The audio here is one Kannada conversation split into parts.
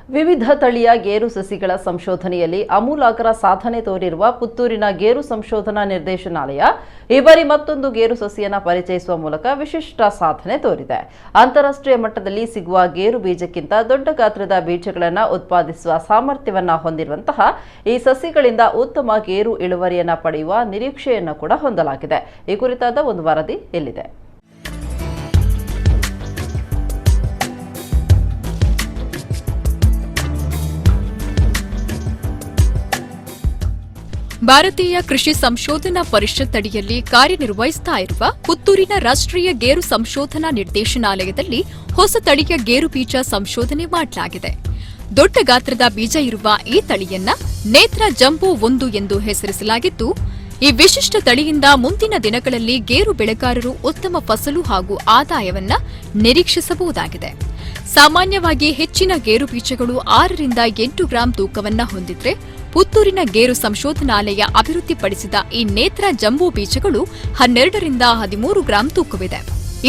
ವಿವಿಧ ತಳಿಯ ಗೇರು ಸಸಿಗಳ ಸಂಶೋಧನೆಯಲ್ಲಿ ಆಮೂಲಾಗ್ರ ಸಾಧನೆ ತೋರಿರುವ ಪುತ್ತೂರಿನ ಗೇರು ಸಂಶೋಧನಾ ನಿರ್ದೇಶನಾಲಯ ಈ ಬಾರಿ ಮತ್ತೊಂದು ಗೇರು ಸಸಿಯನ್ನು ಪರಿಚಯಿಸುವ ಮೂಲಕ ವಿಶಿಷ್ಟ ಸಾಧನೆ ತೋರಿದೆ. ಅಂತಾರಾಷ್ಟ್ರೀಯ ಮಟ್ಟದಲ್ಲಿ ಸಿಗುವ ಗೇರು ಬೀಜಕ್ಕಿಂತ ದೊಡ್ಡ ಗಾತ್ರದ ಬೀಜಗಳನ್ನು ಉತ್ಪಾದಿಸುವ ಸಾಮರ್ಥ್ಯವನ್ನು ಹೊಂದಿರುವಂತಹ ಈ ಸಸಿಗಳಿಂದ ಉತ್ತಮ ಗೇರು ಇಳುವರಿಯನ್ನು ಪಡೆಯುವ ನಿರೀಕ್ಷೆಯನ್ನು ಕೂಡ ಹೊಂದಲಾಗಿದೆ. ಈ ಕುರಿತಾದ ಒಂದು ವರದಿ ಇಲ್ಲಿದೆ. ಭಾರತೀಯ ಕೃಷಿ ಸಂಶೋಧನಾ ಪರಿಷತ್ ಅಡಿಯಲ್ಲಿ ಕಾರ್ಯನಿರ್ವಹಿಸ್ತಾ ಇರುವ ಪುತ್ತೂರಿನ ರಾಷ್ಟ್ರೀಯ ಗೇರು ಸಂಶೋಧನಾ ನಿರ್ದೇಶನಾಲಯದಲ್ಲಿ ಹೊಸ ತಳಿಯ ಗೇರು ಬೀಜ ಸಂಶೋಧನೆ ಮಾಡಲಾಗಿದೆ. ದೊಡ್ಡ ಗಾತ್ರದ ಬೀಜ ಇರುವ ಈ ತಳಿಯನ್ನ ನೇತ್ರ ಜಂಬೋ 1 ಎಂದು ಹೆಸರಿಸಲಾಗಿದ್ದು, ಈ ವಿಶಿಷ್ಟ ತಳಿಯಿಂದ ಮುಂದಿನ ದಿನಗಳಲ್ಲಿ ಗೇರು ಬೆಳೆಗಾರರು ಉತ್ತಮ ಫಸಲು ಹಾಗೂ ಆದಾಯವನ್ನ ನಿರೀಕ್ಷಿಸಬಹುದಾಗಿದೆ. ಸಾಮಾನ್ಯವಾಗಿ ಹೆಚ್ಚಿನ ಗೇರು ಬೀಜಗಳು 6 ರಿಂದ 8 ಗ್ರಾಂ ತೂಕವನ್ನ ಹೊಂದಿದ್ರೆ, ಪುತ್ತೂರಿನ ಗೇರು ಸಂಶೋಧನಾಲಯ ಅಭಿವೃದ್ಧಿಪಡಿಸಿದ ಈ ನೇತ್ರ ಜಂಬೂ ಬೀಜಗಳು 12 ರಿಂದ 13 ಗ್ರಾಂ ತೂಕವಿದೆ.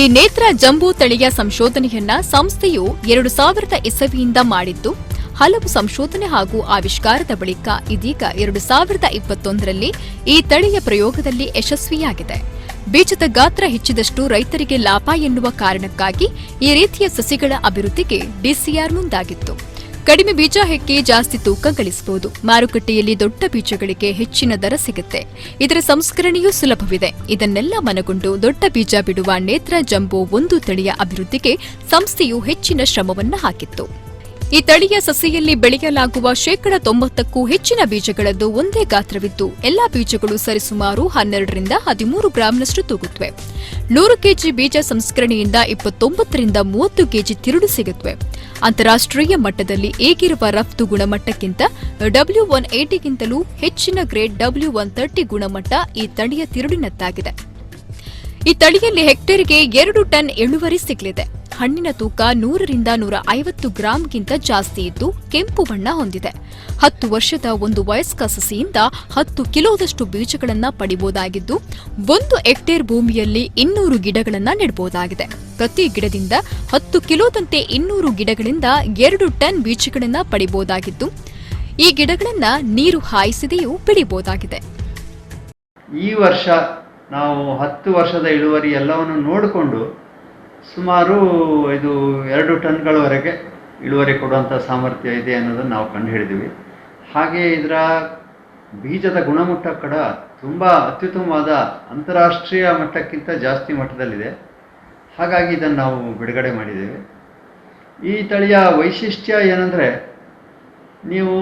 ಈ ನೇತ್ರ ಜಂಬೂ ತಳಿಯ ಸಂಶೋಧನೆಯನ್ನ ಸಂಸ್ಥೆಯು 2000 ಇಸವಿಯಿಂದ ಮಾಡಿದ್ದು, ಹಲವು ಸಂಶೋಧನೆ ಹಾಗೂ ಆವಿಷ್ಕಾರದ ಬಳಿಕ ಇದೀಗ 2021ರಲ್ಲಿ ಈ ತಳಿಯ ಪ್ರಯೋಗದಲ್ಲಿ ಯಶಸ್ವಿಯಾಗಿದೆ. ಬೀಜದ ಗಾತ್ರ ಹೆಚ್ಚಿದಷ್ಟು ರೈತರಿಗೆ ಲಾಭ ಎನ್ನುವ ಕಾರಣಕ್ಕಾಗಿ ಈ ರೀತಿಯ ಸಸಿಗಳ ಅಭಿವೃದ್ಧಿಗೆ ಡಿಸಿಆರ್ ಮುಂದಾಗಿತ್ತು. ಕಡಿಮೆ ಬೀಜ ಹೆಕ್ಕಿ ಜಾಸ್ತಿ ತೂಕ ಗಳಿಸಬಹುದು. ಮಾರುಕಟ್ಟೆಯಲ್ಲಿ ದೊಡ್ಡ ಬೀಜಗಳಿಗೆ ಹೆಚ್ಚಿನ ದರ ಸಿಗುತ್ತೆ. ಇದರ ಸಂಸ್ಕರಣೆಯೂ ಸುಲಭವಿದೆ. ಇದನ್ನೆಲ್ಲ ಮನಗೊಂಡು ದೊಡ್ಡ ಬೀಜ ಬಿಡುವ ನೇತ್ರ ಜಂಬೋ 1 ತಳಿಯ ಅಭಿವೃದ್ಧಿಗೆ ಸಂಸ್ಥೆಯು ಹೆಚ್ಚಿನ ಶ್ರಮವನ್ನ ಹಾಕಿತ್ತು. ಈ ತಳಿಯ ಸಸಿಯಲ್ಲಿ ಬೆಳೆಯಲಾಗುವ 90%ಕ್ಕೂ ಹೆಚ್ಚಿನ ಬೀಜಗಳದ್ದು ಒಂದೇ ಗಾತ್ರವಿದ್ದು, ಎಲ್ಲಾ ಬೀಜಗಳು ಸರಿಸುಮಾರು 12 ರಿಂದ 13 ಗ್ರಾಂನಷ್ಟು ತೂಗುತ್ತವೆ. 100 ಕೆಜಿ ಬೀಜ ಸಂಸ್ಕರಣೆಯಿಂದ 29 ರಿಂದ 30 ಕೆಜಿ ತಿರುಳು ಸಿಗುತ್ತವೆ. ಅಂತಾರಾಷ್ಟ್ರೀಯ ಮಟ್ಟದಲ್ಲಿ ಈಗಿರುವ ರಫ್ತು ಗುಣಮಟ್ಟಕ್ಕಿಂತ W180ಗಿಂತಲೂ ಹೆಚ್ಚಿನ ಗ್ರೇಡ್ W130 ಗುಣಮಟ್ಟ ಈ ತಳಿಯ ತಿರುಳಿನದ್ದಾಗಿದೆ. ಈ ತಳಿಯಲ್ಲಿ ಹೆಕ್ಟೇರ್ಗೆ 2 ಟನ್ ಇಳುವರಿ ಸಿಗಲಿದೆ. ಹಣ್ಣಿನ ತೂಕ 100 ರಿಂದ 150 ಗ್ರಾಂಗಿಂತ ಜಾಸ್ತಿ ಇದ್ದು, ಕೆಂಪು ಬಣ್ಣ ಹೊಂದಿದೆ. 10 ವರ್ಷದ ಒಂದು ವಯಸ್ಕ ಸಸಿಯಿಂದ 10 ಕಿಲೋದಷ್ಟು ಬೀಜಗಳನ್ನು ಪಡೆಯಬಹುದಾಗಿದ್ದು, 1 ಹೆಕ್ಟೇರ್ ಭೂಮಿಯಲ್ಲಿ 200 ಗಿಡಗಳನ್ನು ನೆಡಬಹುದಾಗಿದೆ. ಪ್ರತಿ ಗಿಡದಿಂದ 10 ಕಿಲೋದಂತೆ 200 ಗಿಡಗಳಿಂದ 2 ಟನ್ ಬೀಜಗಳನ್ನು ಪಡೆಯಬಹುದಾಗಿದ್ದು, ಈ ಗಿಡಗಳನ್ನು ನೀರು ಹಾಯಿಸದೆಯೂ ಬೆಳೆಯಬಹುದಾಗಿದೆ. ಈ ವರ್ಷ ನಾವು 10 ವರ್ಷದ ಇಳುವರಿ ಎಲ್ಲವನ್ನು ನೋಡಿಕೊಂಡು ಸುಮಾರು ಇದು 2 ಟನ್ಗಳವರೆಗೆ ಇಳುವರಿ ಕೊಡುವಂಥ ಸಾಮರ್ಥ್ಯ ಇದೆ ಅನ್ನೋದನ್ನು ನಾವು ಕಂಡುಹಿಡಿದ್ವಿ. ಹಾಗೆ ಇದರ ಬೀಜದ ಗುಣಮಟ್ಟ ಕೂಡ ತುಂಬ ಅತ್ಯುತ್ತಮವಾದ ಅಂತಾರಾಷ್ಟ್ರೀಯ ಮಟ್ಟಕ್ಕಿಂತ ಜಾಸ್ತಿ ಮಟ್ಟದಲ್ಲಿದೆ. ಹಾಗಾಗಿ ಇದನ್ನು ನಾವು ಬಿಡುಗಡೆ ಮಾಡಿದ್ದೇವೆ. ಈ ತಳಿಯ ವೈಶಿಷ್ಟ್ಯ ಏನಂದರೆ, ನೀವು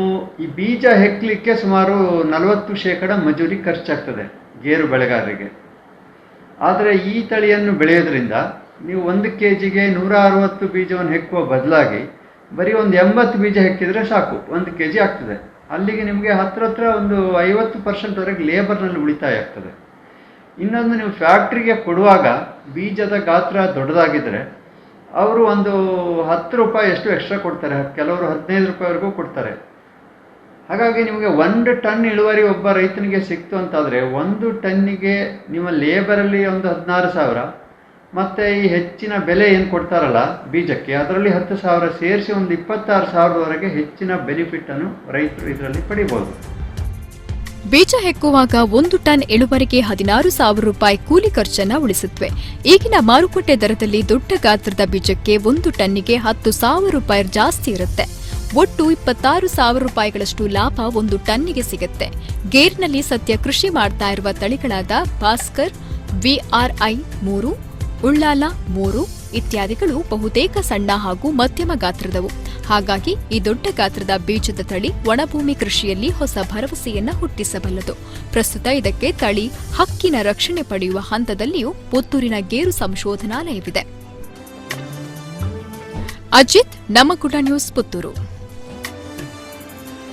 ಈ ಬೀಜ ಹೆಕ್ಕಲಿಕ್ಕೆ ಸುಮಾರು 40% ಮಜೂರಿ ಖರ್ಚಾಗ್ತದೆ ಗೇರು ಬೆಳೆಗಾರರಿಗೆ. ಆದರೆ ಈ ತಳಿಯನ್ನು ಬೆಳೆಯೋದ್ರಿಂದ ನೀವು 1 ಕೆಜಿಗೆ 160 ಬೀಜವನ್ನು ಹೆಕ್ಕುವ ಬದಲಾಗಿ ಬರೀ ಒಂದು 80 ಬೀಜ ಹೆಕ್ಕಿದರೆ ಸಾಕು, 1 ಕೆಜಿ ಆಗ್ತದೆ. ಅಲ್ಲಿಗೆ ನಿಮಗೆ ಹತ್ರ ಒಂದು 50%ವರೆಗೆ ಲೇಬರ್ನಲ್ಲಿ ಉಳಿತಾಯ ಆಗ್ತದೆ. ಇನ್ನೊಂದು, ನೀವು ಫ್ಯಾಕ್ಟ್ರಿಗೆ ಕೊಡುವಾಗ ಬೀಜದ ಗಾತ್ರ ದೊಡ್ಡದಾಗಿದ್ದರೆ ಅವರು ಒಂದು 10 ರೂಪಾಯಿ ಎಷ್ಟು ಎಕ್ಸ್ಟ್ರಾ ಕೊಡ್ತಾರೆ, ಕೆಲವರು 15 ರೂಪಾಯಿವರೆಗೂ ಕೊಡ್ತಾರೆ. ಹಾಗಾಗಿ ನಿಮಗೆ 1 ಟನ್ ಇಳುವರಿ ಒಬ್ಬ ರೈತನಿಗೆ ಸಿಕ್ತು ಅಂತಾದರೆ, 1 ಟನ್ನಿಗೆ ನಿಮ್ಮ ಲೇಬರಲ್ಲಿ ಒಂದು 16,000 ಮತ್ತು ಈ ಹೆಚ್ಚಿನ ಬೆಲೆ ಏನು ಕೊಡ್ತಾರಲ್ಲ ಬೀಜಕ್ಕೆ, ಅದರಲ್ಲಿ 10,000 ಸೇರಿಸಿ ಒಂದು 26,000ವರೆಗೆ ಹೆಚ್ಚಿನ ಬೆನಿಫಿಟನ್ನು ರೈತರು ಇದರಲ್ಲಿ ಪಡಿಬಹುದು. ಬೀಜ ಹೆಕ್ಕುವಾಗ 1 ಟನ್ ಇಳುವರಿಗೆ 16,000 ರೂಪಾಯಿ ಕೂಲಿ ಖರ್ಚನ್ನು ಉಳಿಸುತ್ತವೆ. ಈಗಿನ ಮಾರುಕಟ್ಟೆ ದರದಲ್ಲಿ ದೊಡ್ಡ ಗಾತ್ರದ ಬೀಜಕ್ಕೆ 1 ಟನ್ನಿಗೆ 10,000 ರೂಪಾಯಿ ಜಾಸ್ತಿ ಇರುತ್ತೆ. ಒಟ್ಟು 26,000 ರೂಪಾಯಿಗಳಷ್ಟು ಲಾಭ 1 ಟನ್ನಿಗೆ ಸಿಗುತ್ತೆ. ಗೇರ್ನಲ್ಲಿ ಸದ್ಯ ಕೃಷಿ ಮಾಡ್ತಾ ಇರುವ ತಳಿಗಳಾದ ಭಾಸ್ಕರ್, VRI 3, ಉಳ್ಳಾಲ 3 ಇತ್ಯಾದಿಗಳು ಬಹುತೇಕ ಸಣ್ಣ ಹಾಗೂ ಮಧ್ಯಮ ಗಾತ್ರದವು. ಹಾಗಾಗಿ ಈ ದೊಡ್ಡ ಗಾತ್ರದ ಬೀಜದ ತಳಿ ಒಣಭೂಮಿ ಕೃಷಿಯಲ್ಲಿ ಹೊಸ ಭರವಸೆಯನ್ನ ಹುಟ್ಟಿಸಬಲ್ಲದು. ಪ್ರಸ್ತುತ ಇದಕ್ಕೆ ತಳಿ ಹಕ್ಕಿನ ರಕ್ಷಣೆ ಪಡೆಯುವ ಹಂತದಲ್ಲಿಯೂ ಪುತ್ತೂರಿನ ಗೇರು ಸಂಶೋಧನಾಲಯವಿದೆ. ಅಜಿತ್, ನಮ್ಮ ಗುಡ ನ್ಯೂಸ್, ಪುತ್ತೂರು.